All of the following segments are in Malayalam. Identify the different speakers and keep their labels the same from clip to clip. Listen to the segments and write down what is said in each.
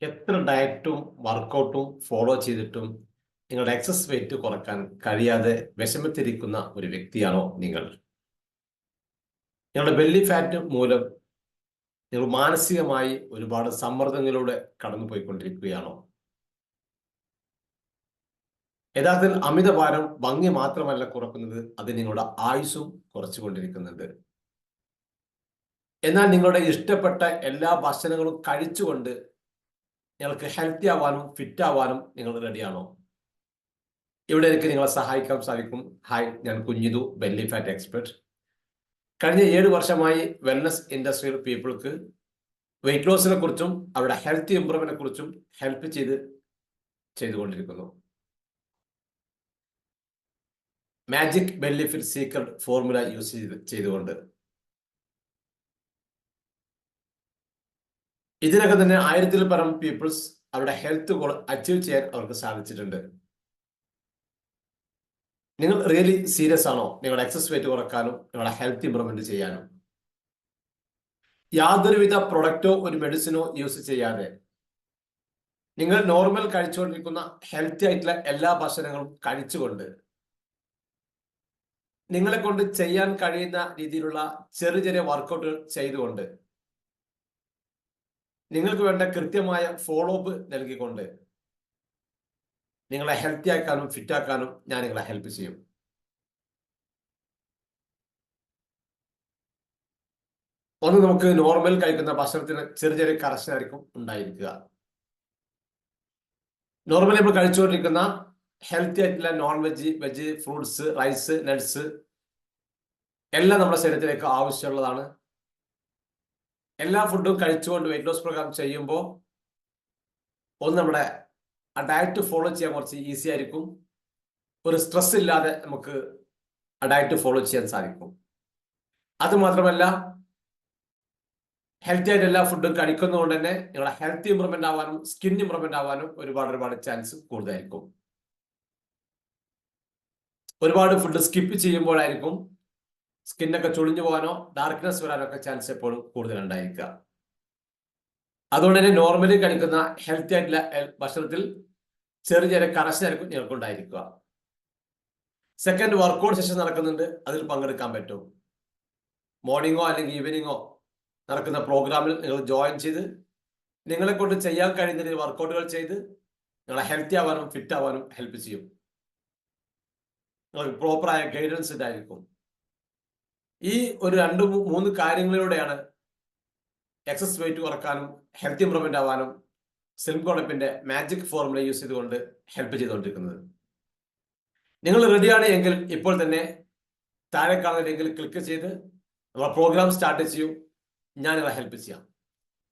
Speaker 1: എത്ര ഡയറ്റും വർക്കൗട്ടും ഫോളോ ചെയ്തിട്ടും നിങ്ങളുടെ എക്സസ് വെയിറ്റ് കുറക്കാൻ കഴിയാതെ വിഷമത്തിരിക്കുന്ന ഒരു വ്യക്തിയാണോ നിങ്ങൾ? നിങ്ങളുടെ ബെല്ലി ഫാറ്റ് മൂലം നിങ്ങൾ മാനസികമായി ഒരുപാട് സമ്മർദ്ദങ്ങളിലൂടെ കടന്നുപോയിക്കൊണ്ടിരിക്കുകയാണോ? യഥാർത്ഥത്തിൽ അമിതഭാരം ഭംഗി മാത്രമല്ല കുറക്കുന്നത്, അത് നിങ്ങളുടെ ആയുസ്സും കുറച്ചുകൊണ്ടിരിക്കുന്നുണ്ട്. എന്നാൽ നിങ്ങളുടെ ഇഷ്ടപ്പെട്ട എല്ലാ ഭക്ഷണങ്ങളും കഴിച്ചുകൊണ്ട് നിങ്ങൾക്ക് ഹെൽത്തി ആവാനും ഫിറ്റ് ആവാനും നിങ്ങൾ റെഡിയാണോ? ഇവിടെ എനിക്ക് നിങ്ങളെ സഹായിക്കാൻ സാധിക്കും. ഹായ്, ഞാൻ കുഞ്ഞിതു, ബെല്ലി ഫാറ്റ് എക്സ്പെർട്ട്. കഴിഞ്ഞ 7 വർഷമായി വെൽനസ് ഇൻഡസ്ട്രിയിൽ പീപ്പിൾക്ക് വെയിറ്റ് ലോസിനെ കുറിച്ചും അവരുടെ ഹെൽത്ത് ഇംപ്രൂവ്മെന്റിനെ കുറിച്ചും ഹെൽപ്പ് ചെയ്തുകൊണ്ടിരിക്കുന്നു. Magic belly fit secret formula use ചെയ്തുകൊണ്ട് ഇതിനകം തന്നെ 1000-ൽ പരം പീപ്പിൾസ് അവരുടെ ഹെൽത്ത് ഗോൾ അച്ചീവ് ചെയ്യാൻ അവർക്ക് സാധിച്ചിട്ടുണ്ട്. നിങ്ങൾ റിയലി സീരിയസ് ആണോ നിങ്ങളുടെ എക്സസ് വെയിറ്റ് കുറക്കാനും നിങ്ങളുടെ ഹെൽത്ത് ഇംപ്രൂവ്മെന്റ് ചെയ്യാനും? യാതൊരുവിധ പ്രൊഡക്റ്റോ ഒരു മെഡിസിനോ യൂസ് ചെയ്യാതെ നിങ്ങൾ നോർമൽ കഴിച്ചുകൊണ്ടിരിക്കുന്ന ഹെൽത്തി ആയിട്ടുള്ള എല്ലാ ഭക്ഷണങ്ങളും കഴിച്ചുകൊണ്ട് നിങ്ങളെ കൊണ്ട് ചെയ്യാൻ കഴിയുന്ന രീതിയിലുള്ള ചെറിയ ചെറിയ വർക്കൗട്ടുകൾ ചെയ്തുകൊണ്ട് നിങ്ങൾക്ക് വേണ്ട കൃത്യമായ ഫോളോ അപ്പ് നൽകിക്കൊണ്ട് നിങ്ങളെ ഹെൽത്തി ആക്കാനും ഫിറ്റ് ആക്കാനും ഞാൻ നിങ്ങളെ ഹെൽപ്പ് ചെയ്യും. ഒന്ന്, നമുക്ക് നോർമൽ കഴിക്കുന്ന ഭക്ഷണത്തിന് ചെറിയ ചെറിയ കറക്ഷൻ ആയിരിക്കും ഉണ്ടായിരിക്കുക. നോർമലി നമ്മൾ കഴിച്ചുകൊണ്ടിരിക്കുന്ന ഹെൽത്തി ആയിട്ടുള്ള non veg, veg, fruits, rice, nuts എല്ലാം നമ്മുടെ ശരീരത്തിലേക്ക് ആവശ്യമുള്ളതാണ്. എല്ലാ ഫുഡും കഴിച്ചുകൊണ്ട് വെയിറ്റ് ലോസ് പ്രോഗ്രാം ചെയ്യുമ്പോൾ ഒന്ന് നമ്മുടെ ആ ഡയറ്റ് ഫോളോ ചെയ്യാൻ കുറച്ച് ഈസി ആയിരിക്കും. ഒരു സ്ട്രെസ് ഇല്ലാതെ നമുക്ക് ആ ഡയറ്റ് ഫോളോ ചെയ്യാൻ സാധിക്കും. അത് മാത്രമല്ല, ഹെൽത്തി ആയിട്ട് എല്ലാ ഫുഡും കഴിക്കുന്നതുകൊണ്ട് തന്നെ നിങ്ങളുടെ ഹെൽത്ത് ഇംപ്രൂവ്മെന്റ് ആവാനും സ്കിൻ ഇംപ്രൂവ്മെന്റ് ആവാനും ഒരുപാട് ചാൻസ് കൂടുതലായിരിക്കും. ഒരുപാട് ഫുഡ് സ്കിപ്പ് ചെയ്യുമ്പോഴായിരിക്കും സ്കിന്നൊക്കെ ചുളിഞ്ഞു പോകാനോ ഡാർക്ക്നെസ് വരാനോ ഒക്കെ ചാൻസ് എപ്പോഴും കൂടുതലുണ്ടായിരിക്കുക. അതുകൊണ്ട് തന്നെ നോർമലി കഴിക്കുന്ന ഹെൽത്തി ആയിട്ടുള്ള ഭക്ഷണത്തിൽ ചെറിയ ചെറിയ കറക്ഷൻ ആയിരിക്കും നിങ്ങൾക്കുണ്ടായിരിക്കുക. സെക്കൻഡ്, വർക്കൗട്ട് സെഷൻ നടക്കുന്നുണ്ട്, അതിൽ പങ്കെടുക്കാൻ പറ്റും. മോർണിംഗോ അല്ലെങ്കിൽ ഈവനിങ്ങോ നടക്കുന്ന പ്രോഗ്രാമിൽ നിങ്ങൾ ജോയിൻ ചെയ്ത് നിങ്ങളെ കൊണ്ട് ചെയ്യാൻ കഴിയുന്ന രീതിയിൽ വർക്കൗട്ടുകൾ ചെയ്ത് നിങ്ങളെ ഹെൽത്തി ആവാനും ഫിറ്റ് ആവാനും ഹെൽപ്പ് ചെയ്യും. നിങ്ങൾക്ക് പ്രോപ്പറായ ഗൈഡൻസ് ഉണ്ടായിരിക്കും. ഈ ഒരു 2-3 കാര്യങ്ങളിലൂടെയാണ് എക്സസ് വെയിറ്റ് കുറക്കാനും ഹെൽത്ത് ഇംപ്രൂവ്മെന്റ് ആവാനും സ്ലിം കോണപ്പിന്റെ മാജിക് ഫോർമുല യൂസ് ചെയ്തുകൊണ്ട് ഹെൽപ്പ് ചെയ്തുകൊണ്ടിരിക്കുന്നത്. നിങ്ങൾ റെഡിയാണ് എങ്കിൽ ഇപ്പോൾ തന്നെ താഴെ കാണുന്ന ലിങ്കിൽ ക്ലിക്ക് ചെയ്ത് നമ്മുടെ പ്രോഗ്രാം സ്റ്റാർട്ട് ചെയ്യൂ. ഞാൻ നിങ്ങളെ ഹെൽപ്പ് ചെയ്യാം.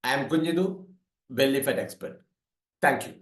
Speaker 1: I am Kunjithu, belly fat expert. Thank U.